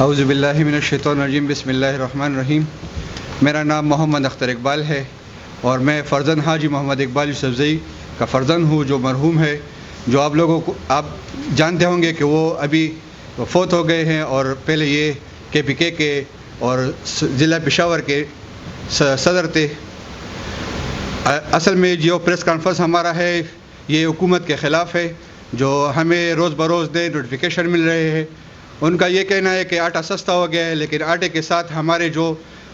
اعوذ باللہ من الشیطان الرجیم، بسم اللہ الرحمن الرحیم۔ میرا نام محمد اختر اقبال ہے اور میں فرزند حاجی محمد اقبال یوسفزئی کا فرزند ہوں، جو مرحوم ہے، جو آپ لوگوں کو آپ جانتے ہوں گے کہ وہ ابھی فوت ہو گئے ہیں، اور پہلے یہ KPK کے اور ضلع پشاور کے صدر تھے۔ اصل میں جو پریس کانفرنس ہمارا ہے یہ حکومت کے خلاف ہے، جو ہمیں روز بروز نئے نوٹیفیکیشن مل رہے ہیں۔ ان کا یہ کہنا ہے کہ آٹا سستا ہو گیا ہے، لیکن آٹے کے ساتھ ہمارے جو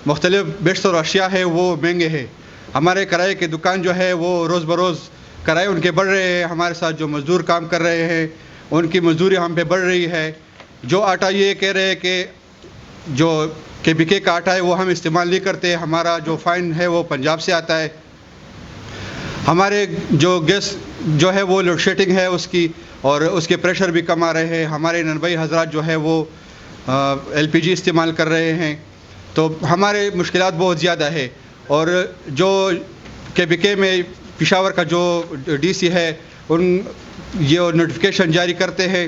مختلف بیٹس اور اشیاء ہے وہ مہنگے ہیں۔ ہمارے کرائے کے دکان جو ہے وہ روز بروز کرائے ان کے بڑھ رہے ہیں۔ ہمارے ساتھ جو مزدور کام کر رہے ہیں ان کی مزدوری ہم پہ بڑھ رہی ہے۔ جو آٹا یہ کہہ رہے ہیں کہ جو KPK کا آٹا ہے وہ ہم استعمال نہیں کرتے، ہمارا جو فائن ہے وہ پنجاب سے آتا ہے۔ ہمارے جو گیس جو ہے وہ لوڈ شیڈنگ ہے اس کی، اور اس کے پریشر بھی کم آ رہے ہیں۔ ہمارے ننبئی حضرات جو ہے وہ LPG استعمال کر رہے ہیں، تو ہمارے مشکلات بہت زیادہ ہے۔ اور جو KPK میں پشاور کا جو DC ہے ان یہ نوٹیفیکیشن جاری کرتے ہیں،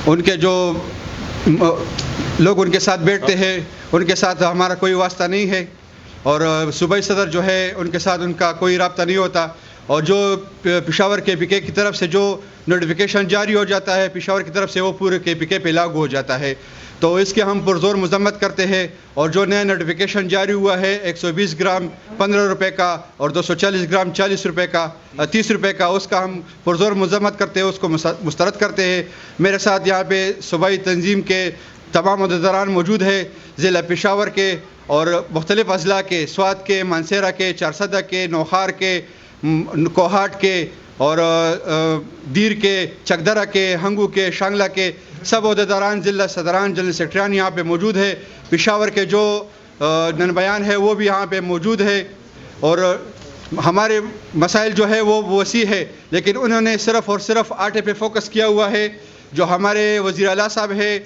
ان کے جو لوگ ان کے ساتھ بیٹھتے ہیں ان کے ساتھ ہمارا کوئی واسطہ نہیں ہے، اور صوبائی صدر جو ہے ان کے ساتھ ان کا کوئی رابطہ نہیں ہوتا۔ اور جو پشاور KPK کی طرف سے جو نوٹیفیکیشن جاری ہو جاتا ہے پشاور کی طرف سے، وہ پورے KPK پہ لاگو ہو جاتا ہے، تو اس کے ہم پرزور مذمت کرتے ہیں۔ اور جو نیا نوٹیفیکیشن جاری ہوا ہے 120 گرام 15 روپے کا اور 240 گرام 40 روپے کا 30 روپے کا، اس کا ہم پرزور مذمت کرتے ہیں، اس کو مسترد کرتے ہیں۔ میرے ساتھ یہاں پہ صوبائی تنظیم کے تمام عہدیداران موجود ہیں، ضلع پشاور کے اور مختلف اضلاع کے، سوات کے، مانسہرہ کے، چارسدہ کے، نوخار کے، کوہاٹ کے، اور دیر کے، چکدرہ کے، ہنگو کے، شانگلہ کے سب عہدیداران، ضلع صدران، جنرل سیکرٹریان یہاں پہ موجود ہے۔ پشاور کے جو ننبیان ہے وہ بھی یہاں پہ موجود ہے، اور ہمارے مسائل جو ہے وہ وسیع ہے، لیکن انہوں نے صرف اور صرف آٹے پہ فوکس کیا ہوا ہے۔ جو ہمارے وزیر اعلیٰ صاحب ہے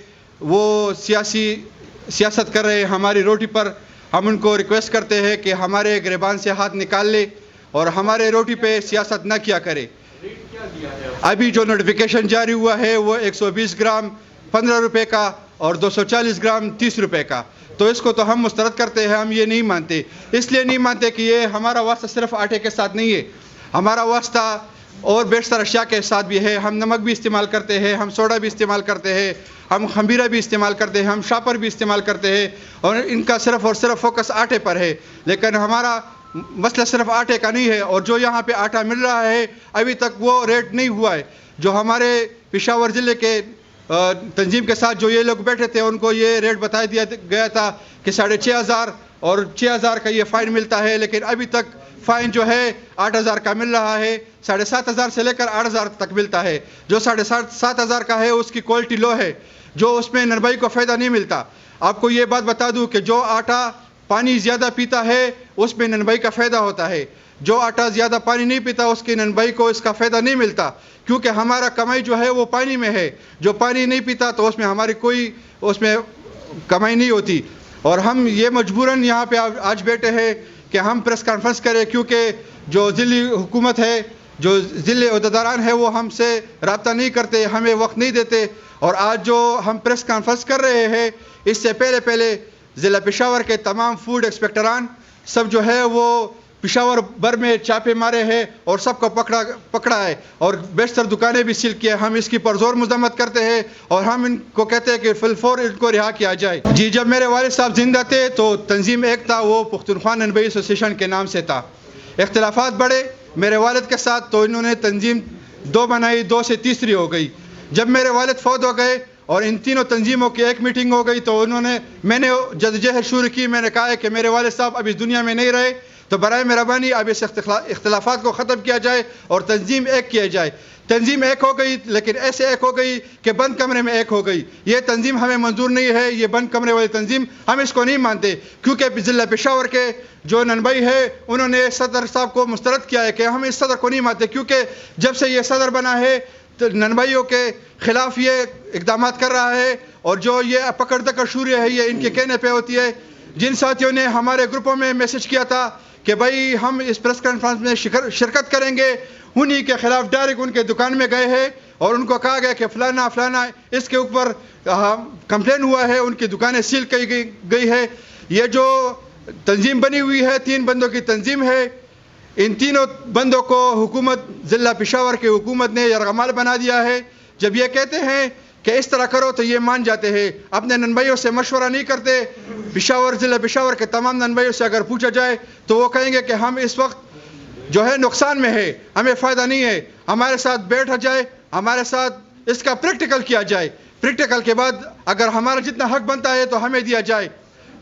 وہ سیاست کر رہے ہیں ہماری روٹی پر۔ ہم ان کو ریکویسٹ کرتے ہیں کہ ہمارے گریبان سے ہاتھ نکال لے اور ہمارے روٹی پہ سیاست نہ کیا کرے۔ ابھی جو نوٹیفیکیشن جاری ہوا ہے وہ 120 گرام 15 روپے کا اور 240 گرام 30 روپے کا، تو اس کو تو ہم مسترد کرتے ہیں۔ ہم یہ نہیں مانتے، اس لیے نہیں مانتے کہ یہ ہمارا واسطہ صرف آٹے کے ساتھ نہیں ہے، ہمارا واسطہ اور بیشتر اشیاء کے ساتھ بھی ہے۔ ہم نمک بھی استعمال کرتے ہیں، ہم سوڈا بھی استعمال کرتے ہیں، ہم خمیرہ بھی استعمال کرتے ہیں، ہم شاپر بھی استعمال کرتے ہیں، اور ان کا صرف اور صرف فوکس آٹے پر ہے۔ لیکن ہمارا مسئلہ صرف آٹے کا نہیں ہے، اور جو یہاں پہ آٹا مل رہا ہے ابھی تک وہ ریٹ نہیں ہوا ہے۔ جو ہمارے پشاور ضلع کے تنظیم کے ساتھ جو یہ لوگ بیٹھے تھے ان کو یہ ریٹ بتا دیا گیا تھا کہ 6500 اور 6000 کا یہ فائن ملتا ہے، لیکن ابھی تک فائن جو ہے 8000 کا مل رہا ہے۔ 7500 سے لے کر 8000 تک ملتا ہے۔ جو 7500 کا ہے اس کی کوالٹی لو ہے، جو اس میں ننبئی کو فائدہ نہیں ملتا۔ آپ کو یہ بات بتا دوں کہ جو آٹا پانی زیادہ پیتا ہے اس میں ننبئی کا فائدہ ہوتا ہے، جو آٹا زیادہ پانی نہیں پیتا اس کی ننبئی کو اس کا فائدہ نہیں ملتا، کیونکہ ہمارا کمائی جو ہے وہ پانی میں ہے۔ جو پانی نہیں پیتا تو اس میں ہماری کوئی اس میں کمائی نہیں ہوتی، اور ہم یہ مجبوراً یہاں پہ آج بیٹھے ہیں کہ ہم پریس کانفرنس کریں، کیونکہ جو ضلعی حکومت ہے، جو ضلع عہدیداران ہے وہ ہم سے رابطہ نہیں کرتے، ہمیں وقت نہیں دیتے۔ اور آج جو ہم پریس کانفرنس کر رہے ہیں اس سے پہلے ضلع پشاور کے تمام فوڈ انسپکٹران سب جو ہے وہ پشاور بھر میں چھاپے مارے ہیں اور سب کو پکڑا ہے، اور بیشتر دکانیں بھی سیل کی ہیں۔ ہم اس کی پرزور مذمت کرتے ہیں اور ہم ان کو کہتے ہیں کہ فی الفور ان کو رہا کیا جائے۔ جی، جب میرے والد صاحب زندہ تھے تو تنظیم ایک تھا، وہ پختونخوا ننبئی ایسوسیشن کے نام سے تھا۔ اختلافات بڑھے میرے والد کے ساتھ تو انہوں نے تنظیم 2 بنائی، 2 سے تیسری ہو گئی۔ جب میرے والد فوت ہو گئے اور ان تینوں تنظیموں کی ایک میٹنگ ہو گئی، تو میں نے جدوجہد شروع کی۔ میں نے کہا ہے کہ میرے والد صاحب اب اس دنیا میں نہیں رہے، تو برائے مہربانی اب اس اختلافات کو ختم کیا جائے اور تنظیم ایک کیا جائے۔ تنظیم ایک ہو گئی، لیکن ایسے ایک ہو گئی کہ بند کمرے میں ایک ہو گئی۔ یہ تنظیم ہمیں منظور نہیں ہے، یہ بند کمرے والی تنظیم ہم اس کو نہیں مانتے، کیونکہ ضلع پشاور کے جو ننبئی ہے انہوں نے صدر صاحب کو مسترد کیا ہے کہ ہم اس صدر کو نہیں مانتے، کیونکہ جب سے یہ صدر بنا ہے ننبئیوں کے خلاف یہ اقدامات کر رہا ہے، اور جو یہ پکڑ دکڑ شروع ہے یہ ان کے کہنے پہ ہوتی ہے۔ جن ساتھیوں نے ہمارے گروپوں میں میسج کیا تھا کہ بھائی ہم اس پریس کانفرنس میں شرکت کریں گے، انہی کے خلاف ڈائریکٹ ان کے دکان میں گئے ہیں اور ان کو کہا گیا کہ فلانا فلانا اس کے اوپر کمپلین ہوا ہے, ان کی دکانیں سیل کی گئی ہے. یہ جو تنظیم بنی ہوئی ہے 3 بندوں کی تنظیم ہے, ان تینوں بندوں کو حکومت ضلع پشاور کی حکومت نے یرغمال بنا دیا ہے. جب یہ کہتے ہیں کہ اس طرح کرو تو یہ مان جاتے ہیں, اپنے ننبھائیوں سے مشورہ نہیں کرتے. پشاور ضلع پشاور کے تمام ننبھائیوں سے اگر پوچھا جائے تو وہ کہیں گے کہ ہم اس وقت جو ہے نقصان میں ہے, ہمیں فائدہ نہیں ہے, ہمارے ساتھ بیٹھا جائے, ہمارے ساتھ اس کا پریکٹیکل کیا جائے, پریکٹیکل کے بعد اگر ہمارا جتنا حق بنتا ہے تو ہمیں دیا جائے.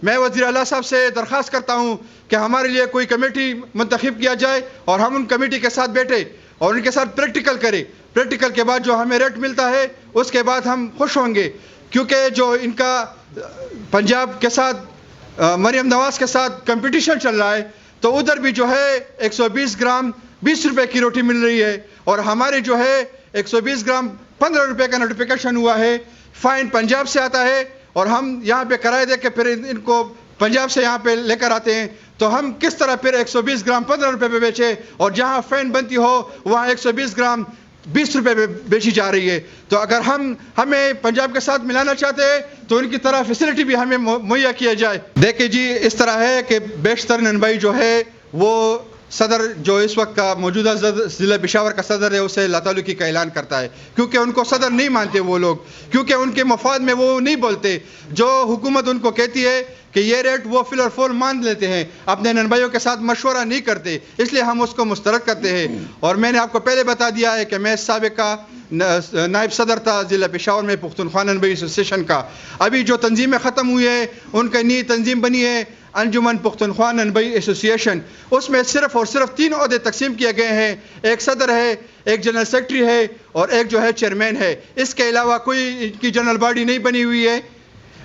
میں وزیر اعلیٰ صاحب سے درخواست کرتا ہوں کہ ہمارے لیے کوئی کمیٹی منتخب کیا جائے اور ہم ان کمیٹی کے ساتھ بیٹھے اور ان کے ساتھ پریکٹیکل کریں. پریکٹیکل کے بعد جو ہمیں ریٹ ملتا ہے اس کے بعد ہم خوش ہوں گے, کیونکہ جو ان کا پنجاب کے ساتھ مریم نواز کے ساتھ کمپٹیشن چل رہا ہے تو ادھر بھی جو ہے 120 گرام 20 روپے کی روٹی مل رہی ہے, اور ہمارے جو ہے 120 گرام 15 روپے کا نوٹیفیکیشن ہوا ہے. فائن پنجاب سے آتا ہے اور ہم یہاں پہ کرائے دے کے پھر ان کو پنجاب سے یہاں پہ لے کر آتے ہیں, تو ہم کس طرح پھر 120 گرام 15 روپے پہ بیچے اور جہاں فین بنتی ہو وہاں 120 گرام 20 روپے پہ بیچی جا رہی ہے. تو اگر ہمیں پنجاب کے ساتھ ملانا چاہتے ہیں تو ان کی طرح فیسلٹی بھی ہمیں مہیا کیا جائے. دیکھیں جی, اس طرح ہے کہ بیشتر ننبھائی جو ہے وہ صدر جو اس وقت کا موجودہ ضلع پشاور کا صدر ہے اسے لاتعلقی کا اعلان کرتا ہے, کیونکہ ان کو صدر نہیں مانتے وہ لوگ, کیونکہ ان کے مفاد میں وہ نہیں بولتے. جو حکومت ان کو کہتی ہے کہ یہ ریٹ وہ فل اور فول مان لیتے ہیں, اپنے ننبھائیوں کے ساتھ مشورہ نہیں کرتے, اس لیے ہم اس کو مسترد کرتے ہیں. اور میں نے آپ کو پہلے بتا دیا ہے کہ میں سابقہ نائب صدر تھا ضلع پشاور میں پختونخوا ننبھائی ایسوسیشن کا. ابھی جو تنظیمیں ختم ہوئی ہیں ان کا نئی تنظیم بنی ہے انجمن پختونخوا ننبھائی ایسوسیشن. اس میں صرف اور صرف 3 عہدے تقسیم کیے گئے ہیں, ایک صدر ہے, ایک جنرل سیکرٹری ہے اور ایک جو ہے چیئرمین ہے. اس کے علاوہ کوئی ان کی جنرل باڈی نہیں بنی ہوئی ہے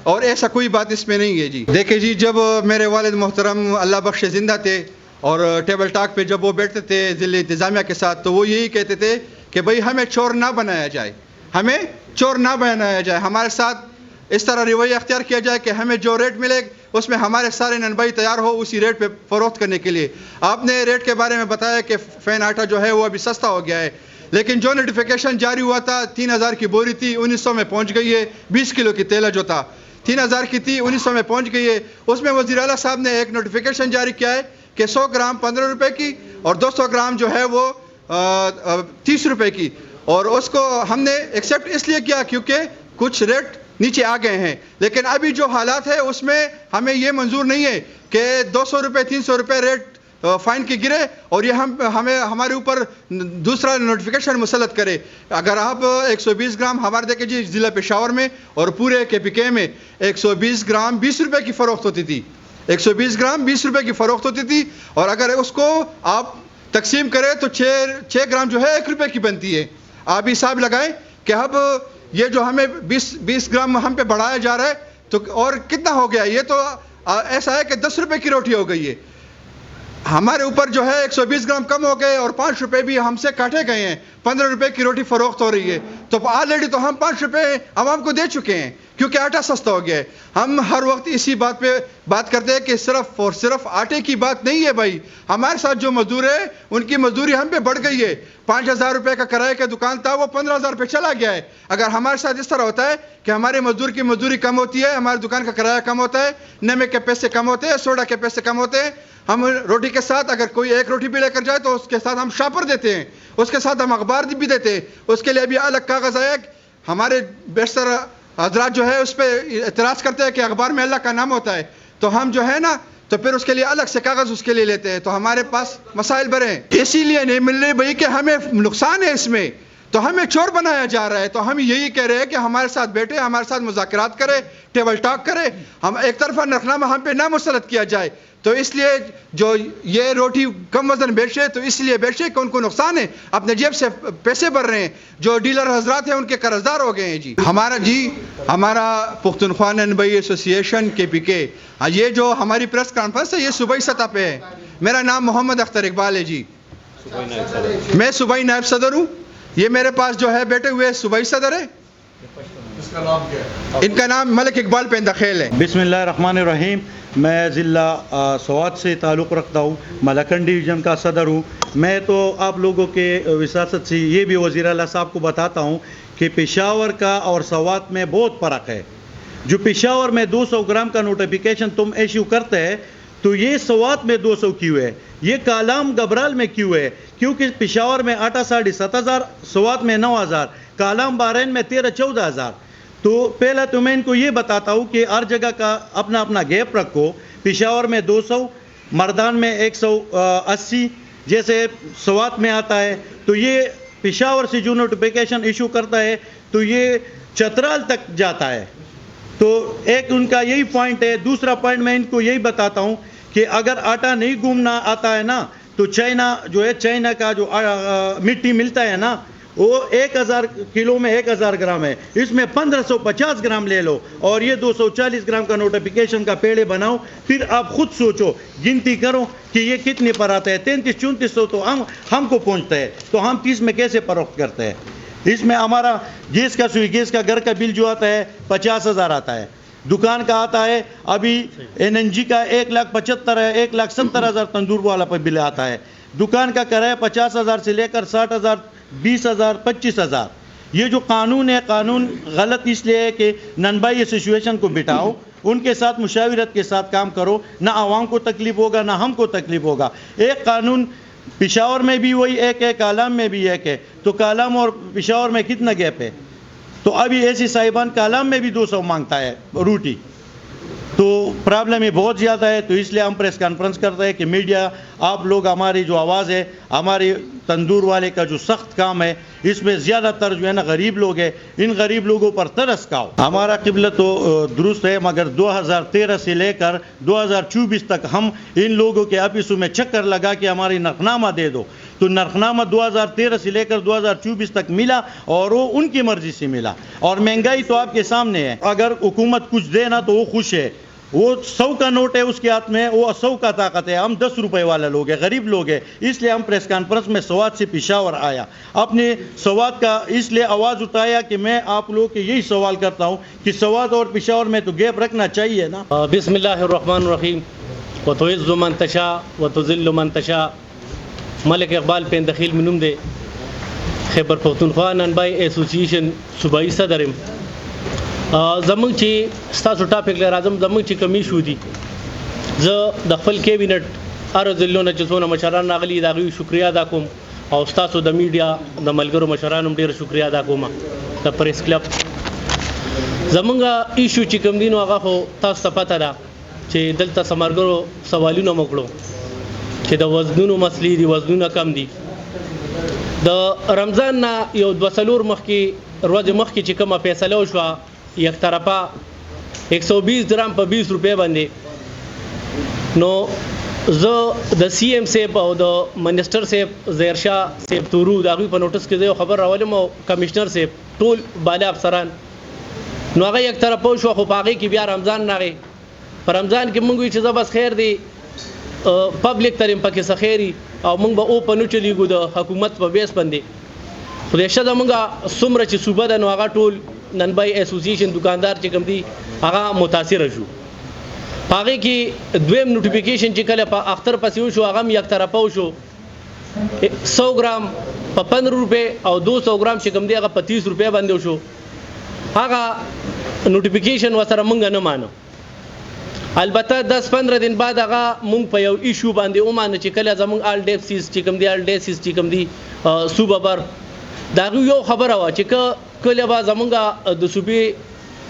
اور ایسا کوئی بات اس میں نہیں ہے. جی دیکھیں جی, جب میرے والد محترم اللہ بخش زندہ تھے اور ٹیبل ٹاک پہ جب وہ بیٹھتے تھے ضلع انتظامیہ کے ساتھ تو وہ یہی کہتے تھے کہ بھئی ہمیں چور نہ بنایا جائے, ہمیں چور نہ بنایا جائے, ہمارے ساتھ اس طرح رویہ اختیار کیا جائے کہ ہمیں جو ریٹ ملے اس میں ہمارے سارے ننبھائی تیار ہو اسی ریٹ پہ فروخت کرنے کے لیے. آپ نے ریٹ کے بارے میں بتایا کہ فین آٹا جو ہے وہ ابھی سستا ہو گیا ہے, لیکن جو نوٹیفیکیشن جاری ہوا تھا 3000 کی بوری تھی 1900 میں پہنچ گئی ہے. 20 کلو کی تیلہ جو تھا 3000 کی تھی 1900 میں پہنچ گئی ہے. اس میں وزیر اعلیٰ صاحب نے ایک نوٹیفیکیشن جاری کیا ہے کہ 100 گرام 15 روپے کی اور 200 گرام جو ہے وہ 30 روپے کی, اور اس کو ہم نے ایکسیپٹ اس لیے کیا کیونکہ کچھ ریٹ نیچے آ گئے ہیں. لیکن ابھی جو حالات ہے اس میں ہمیں یہ منظور نہیں ہے کہ 200 روپے 300 روپے ریٹ فائن کی گرے اور یہ ہمیں ہمارے اوپر دوسرا نوٹیفیکیشن مسلط کرے. اگر آپ 120 گرام ہمارے دیکھیں جی ضلع پشاور میں اور پورے KPK میں 120 گرام 20 روپے کی فروخت ہوتی تھی, 120 گرام 20 روپے کی فروخت ہوتی تھی, اور اگر اس کو آپ تقسیم کریں تو 6 گرام جو ہے 1 روپے کی بنتی ہے. آپ حساب لگائیں کہ اب یہ جو ہمیں 20 گرام ہم پہ بڑھایا جا رہا ہے تو اور کتنا ہو گیا. یہ تو ایسا ہے کہ 10 روپے کی روٹی ہو گئی ہے. ہمارے اوپر جو ہے 120 گرام کم ہو گئے اور 5 روپے بھی ہم سے کاٹے گئے ہیں. 15 روپے کی روٹی فروخت ہو رہی ہے, تو آلریڈی تو ہم 5 روپے عوام کو دے چکے ہیں کیونکہ آٹا سستا ہو گیا ہے. ہم ہر وقت اسی بات پہ بات کرتے ہیں کہ صرف اور صرف آٹے کی بات نہیں ہے بھائی. ہمارے ساتھ جو مزدور ہے ان کی مزدوری ہم پہ بڑھ گئی ہے. 5000 روپے کا کرایہ کا دکان تھا وہ 15000 پہ چلا گیا ہے. اگر ہمارے ساتھ اس طرح ہوتا ہے کہ ہمارے مزدور کی مزدوری کم ہوتی ہے, ہمارے دکان کا کرایہ کم ہوتا ہے, نمک کے پیسے کم ہوتے ہیں, سوڈا کے پیسے کم ہوتے ہیں, ہم روٹی کے ساتھ اگر کوئی ایک روٹی بھی لے کر جائے تو اس کے ساتھ ہم شاپر دیتے ہیں, اس کے ساتھ ہم اخبار بھی دیتے ہیں. اس کے لیے بھی الگ کاغذ آیا. ہمارے بیشتر حضرات جو ہے اس پہ اعتراض کرتے ہیں کہ اخبار میں اللہ کا نام ہوتا ہے, تو ہم جو ہے نا تو پھر اس کے لیے الگ سے کاغذ اس کے لیے لیتے ہیں. تو ہمارے پاس مسائل بڑے ہیں, اسی لیے نہیں مل رہے بھائی کہ ہمیں نقصان ہے اس میں, تو ہمیں چور بنایا جا رہا ہے. تو ہم یہی کہہ رہے ہیں کہ ہمارے ساتھ بیٹھے, ہمارے ساتھ مذاکرات کرے, ٹیبل ٹاک کرے, ہم ایک طرفہ نرخنامہ ہم پہ نہ مسلط کیا جائے. تو اس لیے جو یہ روٹی کم وزن بیچے تو اس لیے بیچے کہ ان کو نقصان ہے, اپنے جیب سے پیسے بھر رہے ہیں. جو ڈیلر حضرات ہیں ان کے قرض دار ہو گئے ہیں. جی ہمارا پختونخوا ننبھائی ایسوسیشن KPK, یہ جو ہماری پریس کانفرنس ہے یہ صوبائی سطح پہ ہے. میرا نام محمد اختر اقبال ہے. جی میں صوبائی نائب صدر ہوں. یہ میرے پاس جو ہے بیٹھے ہوئے صوبائی صدر ہے, اس کا نام کیا ہے؟ ان کا نام ملک اقبال پیندخیل ہے. بسم اللہ الرحمن الرحیم. میں ضلع سوات سے تعلق رکھتا ہوں, ملاکنڈ ڈویژن کا صدر ہوں. میں تو آپ لوگوں کے وساطت سے یہ بھی وزیر اعلیٰ صاحب کو بتاتا ہوں کہ پشاور کا اور سوات میں بہت فرق ہے. جو پشاور میں 200 گرام کا نوٹیفیکیشن تم ایشو کرتے ہیں تو یہ سوات میں 200 کیوں ہے, یہ کالام گبرال میں کیوں ہے؟ کیونکہ پشاور میں آٹا 7,500, سوات میں 9,000, کالام بحرین میں 13-14,000. تو پہلا تو میں ان کو یہ بتاتا ہوں کہ ہر جگہ کا اپنا اپنا گیپ رکھو. پشاور میں 200, مردان میں 180 جیسے سوات میں آتا ہے. تو یہ پشاور سے جو نوٹیفیکیشن ایشو کرتا ہے تو یہ چترال تک جاتا ہے. تو ایک ان کا یہی پوائنٹ ہے. دوسرا پوائنٹ میں ان کو یہی بتاتا ہوں کہ اگر آٹا نہیں گھومنا آتا ہے نا تو چائنا جو ہے, چائنا کا جو مٹی ملتا ہے نا وہ 1,000 کلو میں 1,000 گرام ہے, اس میں 1,550 گرام لے لو اور یہ 240 گرام کا نوٹیفیکیشن کا پیڑے بناؤ. پھر آپ خود سوچو, گنتی کرو کہ یہ کتنے پر آتا ہے. 3300-3400 تو ہم کو پہنچتا ہے, تو ہم 30 میں کیسے فروخت کرتے ہیں؟ اس میں ہمارا گیس کا سوئی گیس کا گھر کا بل جو آتا ہے 50,000 آتا ہے. دکان کا آتا ہے ابھی NNG کا 1,75,000 ہے, 1,70,000 تندور والا پر بل آتا ہے. دکان کا کرایہ 50,000 سے لے کر 60,000, 20,000, 25,000. یہ جو قانون ہے, قانون غلط اس لیے ہے کہ ننبائی ایسوسیشن کو بٹھاؤ, ان کے ساتھ مشاورت کے ساتھ کام کرو. نہ عوام کو تکلیف ہوگا نہ ہم کو تکلیف ہوگا. ایک قانون پشاور میں بھی وہی ایک ہے, کالام میں بھی ایک ہے. تو کالام اور پشاور میں کتنا گیپ ہے؟ تو ابھی ایسی صاحبان کالام میں بھی 200 مانگتا ہے روٹی. تو پرابلم یہ بہت زیادہ ہے. تو اس لیے ہم پریس کانفرنس کرتے ہیں کہ میڈیا, آپ لوگ ہماری جو آواز ہے, ہماری تندور والے کا جو سخت کام ہے, اس میں زیادہ تر جو ہے نا غریب لوگ ہیں, ان غریب لوگوں پر ترس کھاؤ. ہمارا قبلہ تو درست ہے, مگر 2013 سے لے کر 2024 تک ہم ان لوگوں کے آفسوں میں چکر لگا کہ ہماری نرخنامہ دے دو. تو نرخنامہ 2013 سے لے کر 2024 تک ملا اور وہ ان کی مرضی سے ملا. اور مہنگائی تو آپ کے سامنے ہے. اگر حکومت کچھ دے نا تو وہ خوش ہے. وہ 100 کا نوٹ ہے اس کے ہاتھ میں, وہ 100 کا طاقت ہے. ہم 10 روپے والا لوگ ہیں, غریب لوگ ہیں. اس لیے ہم پریس کانفرنس میں سوات سے پشاور آیا, اپنے سوات کا اس لیے آواز اٹھایا کہ میں آپ لوگ کے یہی سوال کرتا ہوں کہ سوات اور پشاور میں تو گیپ رکھنا چاہیے نا. بسم اللہ الرحمن الرحیم. وتعز من تشاء وتذل من تشاء. ملک اقبال پیندخیل منوم دے, خیبر پختونخوا ننبائی ایسوسیشن صوبائی صدرم. زمونږ چې ستاسو ټاپک لري راځم, زمونږ چې کمی شو دي, زه د خپل کیبینټ هر ضلعو نه چې څونه مشران راغلي د هغوی شکریا ادا کوم, او ستاسو د میډیا د ملګرو مشرانو هم ډېره شکریا ادا کوم. د پریس کلب زمونږ ایشو چې کوم دي نو هغه خو تاسو ته پته ده چې دلته څه سوالونه مو کړو چې د وزنونو مسلې دي, وزنونه کم دي. د رمضان نه یو 2-3 ورځې مخکې چې کومه فیصله وشوه, یک طرفه 120 درام په 20 روپۍ باندې, نو زه د CM صاحب او د منسټر صاحب ظاهرشاه صاحب تورو د هغوی په نوټس کې زه یو خبر راولم, او کمشنر صاحب ټول بالا افسران, نو هغه یک طرفه وشوه. خو په هغې کې بیا رمضان راغی. په رمضان کې مونږ وایو چې زه بس خیر دی, پبلک تریم پکې څه خیري, او مونږ به اوپن وچلیږو د حکومت په بیس باندې. خدای شه زمونږ څومره چې صوبه ده نو هغه ټول ننبائی ایسوسیشن دکاندار چې کوم دي هغه متاثره شو. په هغې کې دویم نوټیفیکیشن چې کله په اختر پسې وشو هغه هم یک طرفه وشو. 100 گرام په 15 روپۍ او 200 گرام چې کوم دی هغه په 30 روپۍ باندې وشو. هغه نوټیفیکیشن ورسره مونږ نه مانو. البته 10-15 دن بعد هغه مونږ په یو ایشو باندې ومانه چې کله زمونږ آل ډیپسیز چې کوم دی, آل ډیسیز چې کوم دی صوبه بر, د هغوی یو خبره وه چې کله به زمونږ د صوبې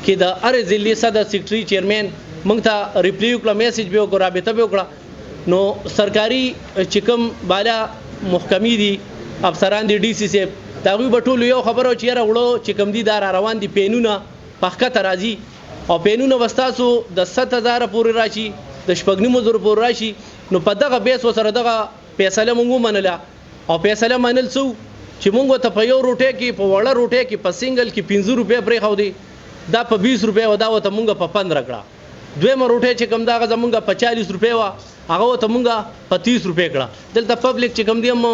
کې د هرې ضلعې صدر سیکرټري چیرمین مونږ ته ریپلی وکړه, میسیج به وکړه, رابطه به وکړه. نو سرکاري چې کوم بالا محکمې دي, افسران دي, DC صاحب, د هغوی به ټولو یو خبره چې یاره وړو چې کوم دي دا را روان دي, پینونه په ښکته راځي, او پینونه به ستاسو د 7,000 پورې راشي, د 9,500 پورې راشي. نو په دغه بیس ورسره دغه فیصله مونږ ومنله. او فیصله منل څه چې مونږ ته په یو روټۍ کې, په وړه روټۍ کې, په سنګل کې 15 روپۍ پرېښودې, دا په 20 روپۍ و, دا ورته مونږ په 15 کړه. دویمه روټۍ چې کوم دا هغه زمونږ په 40 روپۍ وه, هغه ورته مونږ په 30 روپۍ کړه. دلته پبلک چې کوم دی هم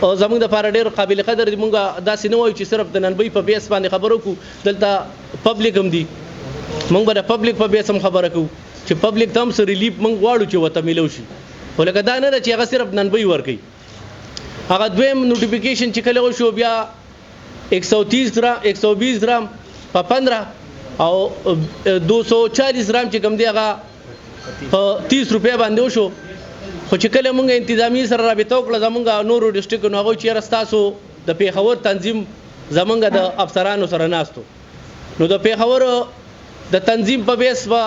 زمونږ دپاره ډېر قابل قدر دي. مونږ داسې نه وایو چې صرف د ننبۍ په بیس باندې خبرو کوو. دلته پبلک هم دي، مونږ به د پبلک په بیس هم خبره کوو چې پبلک ته هم څه ریلیف مونږ غواړو چې ورته میلو شي. خو لکه دا نه ده چې هغه صرف ننبۍ ورکوي. هغه دویم نوټیفیکیشن چې کله وشو بیا 120 درام په 15 او 240 درام چې کوم دی هغه په 30 روپیا باندې وشو. خو چې کله مونږ انتظامی سره رابطه وکړه زمونږ نورو ډسټرکټونو، هغوی چې یاره ستاسو د پېښور تنظیم زمونږ د افسرانو سره ناستو، نو د پېښور د تنظیم په بیس به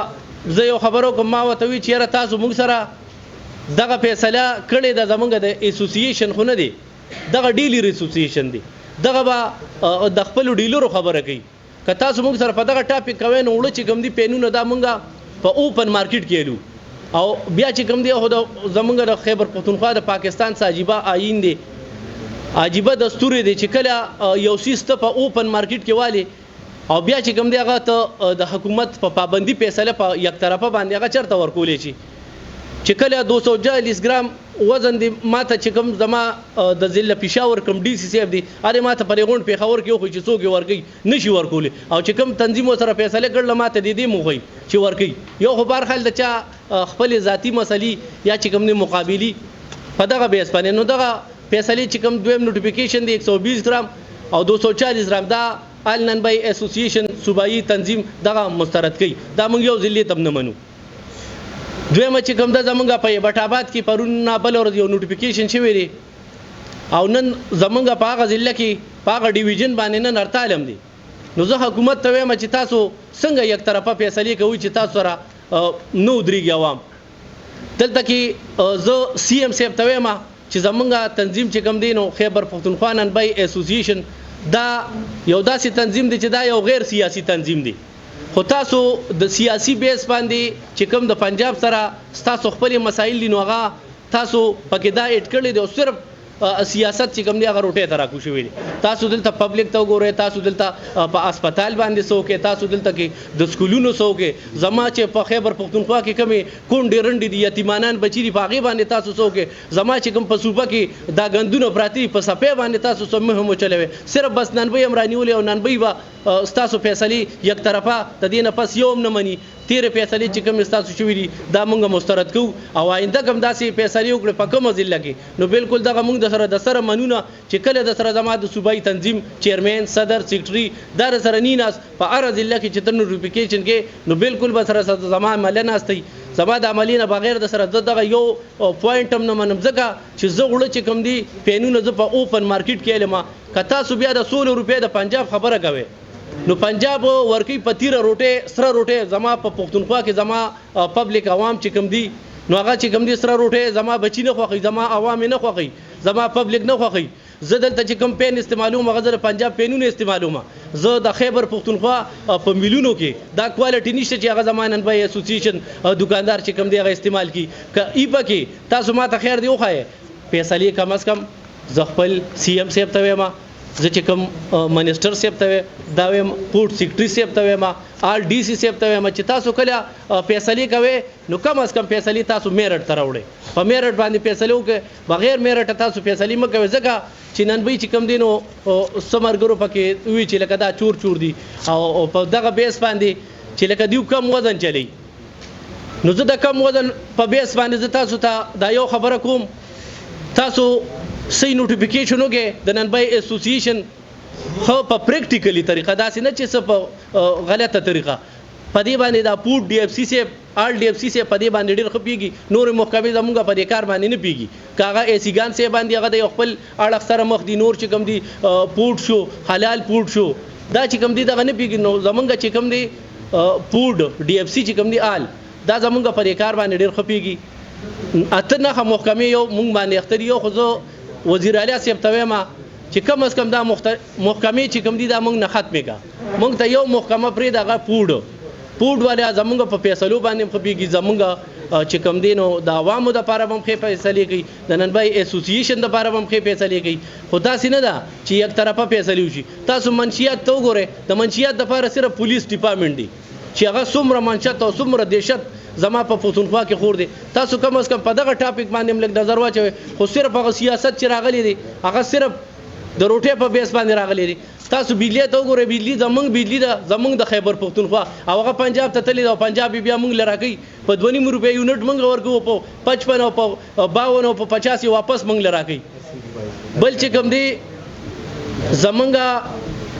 زه یو خبرو کوم. ما ورته وی چې یاره تاسو مونږ سره دغه فیصله کړې ده، زمونږ د اسوسییشن خو نه دی، دغه ډیلر اسوسییشن دی، دغه به د خپلو ډیلرو خبره کوي. که تاسو مونږ سره په دغه ټاپک کوئ نو وړه چې کوم دي پینونه دا مونږ په اوپن مارکیټ کې الو. او بیا چې کوم دی خو زمونږ د خیبر پښتونخوا د پاکستان څخه عجیبه آیین دی، عجیبه دستور دی چې کله یو سیس ته په اوپن مارکیټ کې والی او بیا چې کوم دی هغه ته د حکومت په پابندي فیصله په یک طرفه باندې هغه چرته ورکولی شي. چې کله 240 ګرام وزن دی ماته چې کوم زما د ضلع پېښور کوم ډي سي صاحب دی هغې ماته په غونډ پېښور کې وښوي چې څوک یې ورکوي نشي ورکولی، او چې کوم تنظیم سره فیصله کړله ماته د دې موښوي چې ورکوي. یو خو بهرحال د چا خپلې ذاتي مسلې یا چې کوم دی مقابلي په دغه بیس باندې، نو دغه فیصلې چې کوم دویم نوټیفیکیشن دی 120 ګرام او 240 ګرام دا آل ننبۍ اسوسییشن صوبایي تنظیم دغه مسترد کوي. دا موږ یو ځلې ته نه منو. دویمه چې کوم ده زمونږ په بټ آباد کې پرون بله ورځ یو نوټیفیکیشن شوی دی او نن زمونږ په هغه ضلع کې په هغه ډیویژن باندې نن هړتال هم دی. نو زه حکومت ته وایم چې تاسو څنګه یک طرفه فیصلې کوئ چې تاسو سره نه ودرېږي عوام. دلته کې زه سی ایم صاحب ته وایم چې زمونږ تنظیم چې کوم دی نو خیبر پښتونخوا ننبۍ اسوسییشن دا یو داسې تنظیم دی چې دا یو غیر سیاسي تنظیم دی. خو تاسو د سیاسي بیس باندې چې کوم د پنجاب سره ستاسو خپل مسایل دي نو هغه تاسو پکې دا اډ کړی دی او صرف سیاست چې کوم دی هغه روټۍ ته راکو شوی دی. تاسو دلته پبلک ته وګورئ، تاسو دلته په اسپیټال باندې څه وکړئ، تاسو دلته کې د سکولونو څه وکړئ. زما چې په خیبر پښتونخوا کې کومې کونډې رنډې دي یتیمانان بچي دي په هغې باندې تاسو څه وکړئ. زما چې کوم په صوبه کې دا ګندونه پراته دي په څپې باندې تاسو څه مهم وچلوئ. صرف بس ننبۍ هم رانیولې او ننبۍ به ستاسو فیصلې یک طرفه د دې نه پس یو هم نه مني. تیرې فیصلې چې کوم ستاسو شوي دي دا موږ مسترد کوو او آینده کوم داسې فیصلې وکړي په کومه ضلع کې نو بالکل دغه موږ د سره منونه چې کله د سره زما د صوبایي تنظیم چیرمین صدر سیکرټري دا د سره نیناس په هره ضلع کې چې تر نوټیفیکیشن کې نو بالکل به سره زما عملیه ناستئ. زما د عملیې نه بغیر د سره دغه یو پوینټ هم نه منم ځکه چې زه وړه چې کوم دي پینونه زه په اوپن مارکیټ کې علم. که تاسو بیا د 16 روپۍ د پنجاب خبره کوئ نو پنجاب ورکی په تیره روټۍ سره روټۍ زما په پښتونخوا کې زما پبلک عوام چې کوم دي نو هغه چې کوم دي سره روټۍ زما بچي نه خوښوي، زما عوام نه خوښوي، زما پبلک نه خوښوي. زه دلته چې کوم پین استعمالوم هغه زه د پنجاب پینونه استعمالوم. زه د خیبر پښتونخوا په میلیونو کې دا کوالټي نشته چې هغه زما ننبۍ اسوسییشن دکاندار چې کوم دی هغه استعمال کړي. که ای پکې تاسو ما ته خیر دی وښایئ فیصلې کم از کم زه خپل سی ایم صاحب ته وایم، زه چې کوم منسټر صاحب ته دا وایم، پورټ سیکرټري صاحب ته وایم، آل ډي سي صاحب ته وایم چې تاسو کله فیصلې کوئ نو کم از کم فیصلې تاسو میرټ ته راوړئ. په میرټ باندې فیصلې وکړئ، بغیر میرټه تاسو فیصلې مه کوئ. ځکه چې ننبۍ چې کوم دی نو څه ملګرو پکې وي چې لکه دا چور چور دي او په دغه بیس باندې چې لکه دیو کم وزن چلی نو زه د کم وزن په بیس باندې زه تاسو ته دا یو خبره کوم، تاسو صحیح نوټیفیکیشن وکړئ د ننبۍ اسوسییشن خو په پریکټیکلی طریقه، داسې نه چې څه په غلطه طریقه. په دې باندې دا پورټ ډي اف سی صاحب آل ډي اف سی صاحب په دې باندې ډېر ښه پوهېږي، نورې محکمې زمونږ په دې کار باندې نه پوهېږي. که هغه ایسي ګان صاحب باندې هغه د یو خپل اړخ سره مخ دي، نور چې کوم دي پورټ شو حلال پورټ شو دا چې کوم دي دغه نه پوهېږي. نو زمونږ چې کوم دي پورټ ډي اف سی چې کوم دي آل دا زمونږ په دې کار باندې ډېر ښه پوهېږي. اته نښه محکمې یو مونږ باندې اختر یو، خو زه وزیر اعلی صاحب ته وایم چې کم از کم دا محکمې چې کوم دي دا مونږ نه ختمې کا. مونږ ته یو محکمه پرې دغه پورډ والا زمونږ په فیصلو باندې هم خپېږي، زمونږ چې کوم دی نو د عوامو دپاره به هم ښې فیصلې کوي، د ننبۍ اسوسییشن دپاره به هم ښې فیصلې کوي. خو داسې نه ده چې یک طرفه فیصلې وشي. تاسو منشیات ته وګورئ، د منشیات دپاره صرف پولیس ډپارټمنټ دی چې هغه څومره منشت او څومره دهشت زما په پښتونخوا کې خور دی. تاسو کم از کم په دغه ټاپک باندې هم لږ نظر واچوئ. خو صرف هغه سیاست چې راغلی دی هغه صرف د روټۍ په بیس باندې راغلی دی. تاسو بجلی ته وګورئ، بجلی زمونږ بجلی ده زمونږ د خیبر پښتونخوا، او هغه پنجاب ته تللی ده، او پنجاب بیا موږ له راکوي په 2.5 روپۍ یونټ موږ ورکوو، په 55 او په 52 او په 50 واپس موږ له راکوي. بل چې کوم دی زمونږ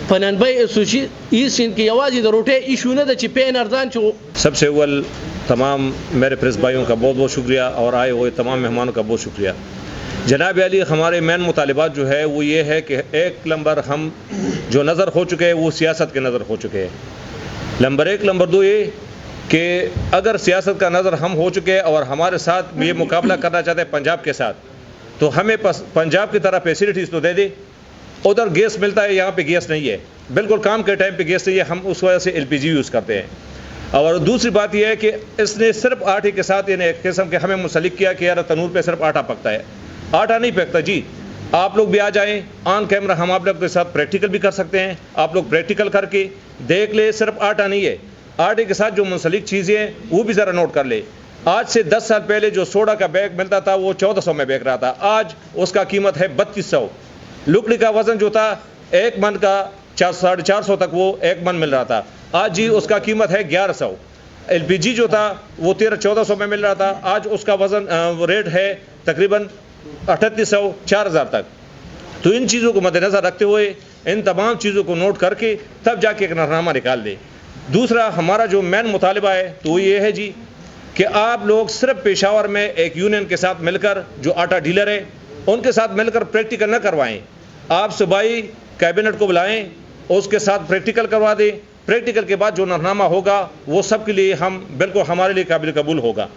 په ننبۍ ایسوسییشن کې یوازې د روټۍ ایشو نه ده چې پین ارزان چې سب سے اول تمام میرے پریس بھائیوں کا بہت بہت شکریہ اور آئے ہوئے تمام مہمانوں کا بہت شکریہ. جناب علی، ہمارے مین مطالبات جو ہے وہ یہ ہے کہ ایک نمبر ہم جو نظر ہو چکے ہیں وہ سیاست کے نظر ہو چکے ہیں. نمبر 1. نمبر 2 یہ کہ اگر سیاست کا نظر ہم ہو چکے اور ہمارے ساتھ یہ مقابلہ کرنا چاہتے ہیں پنجاب کے ساتھ، تو ہمیں پنجاب کی طرح فیسلٹیز تو دے دے. ادھر گیس ملتا ہے، یہاں پہ گیس نہیں ہے، بالکل کام کے ٹائم پہ گیس نہیں ہے، ہم اس وجہ سے LPG یوز کرتے ہیں. اور دوسری بات یہ ہے کہ اس نے صرف آٹے کے ساتھ ایک قسم کے ہمیں منسلک کیا کہ یار تنور پہ صرف آٹا پکتا ہے. آٹا نہیں پکتا جی. آپ لوگ بھی آ جائیں آن کیمرہ، ہم آپ لوگ کے ساتھ پریکٹیکل بھی کر سکتے ہیں. آپ لوگ پریکٹیکل کر کے دیکھ لے، صرف آٹا نہیں ہے، آٹے کے ساتھ جو منسلک چیزیں ہیں وہ بھی ذرا نوٹ کر لے. آج سے 10 سال پہلے جو سوڈا کا بیگ ملتا تھا وہ 1400 میں بیک رہا تھا، آج اس کا قیمت ہے 3200. لکڑی کا وزن جو تھا 1 من کا 450 تک وہ 1 من مل رہا تھا، آج جی اس کا قیمت ہے 1100. LPG جو تھا وہ 1300-1400 میں مل رہا تھا، آج اس کا وزن ریٹ ہے تقریباً 3800-4000 تک. تو ان چیزوں کو مد نظر رکھتے ہوئے ان تمام چیزوں کو نوٹ کر کے تب جا کے ایک نظرنامہ نکال دے. دوسرا ہمارا جو مین مطالبہ ہے تو وہ یہ ہے جی کہ آپ لوگ صرف پشاور میں ایک یونین کے ساتھ مل کر جو آٹا ڈیلر ہے ان کے ساتھ مل کر پریکٹیکل نہ کروائیں. آپ صوبائی کیبنٹ کو بلائیں، اس کے ساتھ پریکٹیکل کروا دیں. پریکٹیکل کے بعد جو نظرنامہ ہوگا وہ سب کے لیے بالکل ہمارے لیے قابل قبول ہوگا.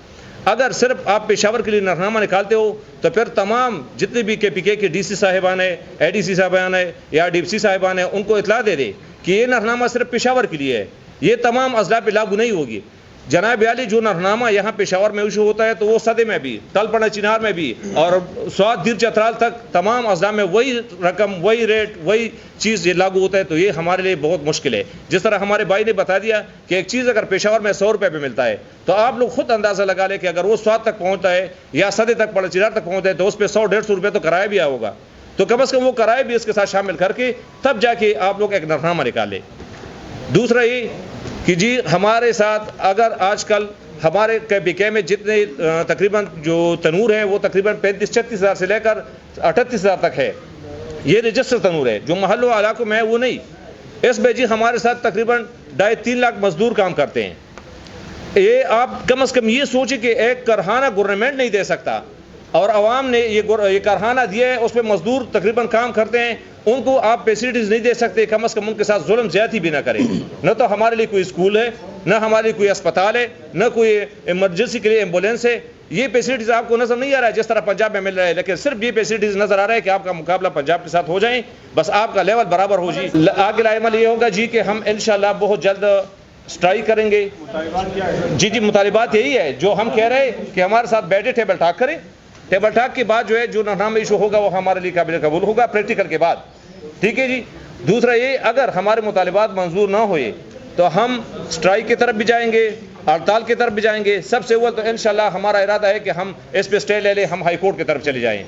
اگر صرف آپ پشاور کے لیے نظرنامہ نکالتے ہو تو پھر تمام جتنے بھی KPK کے DC صاحبان ہیں، ADC صاحبان ہیں یا DPC صاحبان ہیں ان کو اطلاع دے دے کہ یہ نظرنامہ صرف پشاور کے لیے ہے، یہ تمام اضلاع پہ لاگو نہیں ہوگی. جناب عالی، جو نظرنامہ یہاں پشاور میں ایشو ہوتا ہے تو وہ صدے میں بھی، تلپنا چنار میں بھی اور سوات دیر چترال تک تمام اضلاع میں وہی رقم، وہی ریٹ، وہی چیز یہ لاگو ہوتا ہے. تو یہ ہمارے لیے بہت مشکل ہے. جس طرح ہمارے بھائی نے بتا دیا کہ ایک چیز اگر پشاور میں 100 روپے پہ ملتا ہے تو آپ لوگ خود اندازہ لگا لیں کہ اگر وہ سوات تک پہنچتا ہے یا صدے تک پڑا چنار تک پہنچتا ہے تو اس پہ 100-150 روپے تو کرایہ بھی ہوگا. تو کم از کم وہ کرایہ بھی اس کے ساتھ شامل کر کے تب جا کے آپ لوگ ایک نظرنامہ نکالیں. دوسرا یہ کہ جی ہمارے ساتھ اگر آج کل ہمارے KPK میں جتنے تقریباً جو تنور ہیں وہ تقریباً 35-36 ہزار سے لے کر 38 ہزار تک ہے. یہ رجسٹر تنور ہے، جو محلوں علاقوں میں ہے وہ نہیں. اس میں جی ہمارے ساتھ تقریباً 2.5-3 لاکھ مزدور کام کرتے ہیں. یہ آپ کم از کم یہ سوچیں کہ ایک کارخانہ گورنمنٹ نہیں دے سکتا اور عوام نے یہ کارخانہ دیا ہے، اس پہ مزدور تقریباً کام کرتے ہیں، ان کو آپ فیسلٹیز نہیں دے سکتے. کم از کم ان کے ساتھ ظلم زیادتی بھی نہ کریں. نہ تو ہمارے لیے کوئی اسکول ہے، نہ ہمارے لیے کوئی اسپتال ہے، نہ کوئی ایمرجنسی کے لیے ایمبولینس ہے. یہ فیسلٹیز آپ کو نظر نہیں آ رہا ہے جس طرح پنجاب میں مل رہا ہے، لیکن صرف یہ فیسلٹیز نظر آ رہا ہے کہ آپ کا مقابلہ پنجاب کے ساتھ ہو جائیں، بس آپ کا لیول برابر ہو جی. آگے عمل یہ ہوگا جی کہ ہم انشاءاللہ بہت جلد اسٹرائک کریں گے. جی مطالبات یہی ہے جو ہم کہہ رہے ہیں کہ ہمارے ساتھ بیٹھے ٹیبل ٹاک کریں. ٹیبل ٹاک کے بعد جو ہے جو نظرنامہ ایشو ہوگا وہ ہمارے لیے قابل قبول ہوگا پریکٹیکل کے بعد. ٹھیک ہے جی. دوسرا یہ اگر ہمارے مطالبات منظور نہ ہوئے تو ہم اسٹرائک کی طرف بھی جائیں گے، ہڑتال کی طرف بھی جائیں گے. سب سے اول تو انشاءاللہ ہمارا ارادہ ہے کہ ہم اس پہ اسٹے لے لیں، ہم ہائی کورٹ کی طرف چلے جائیں.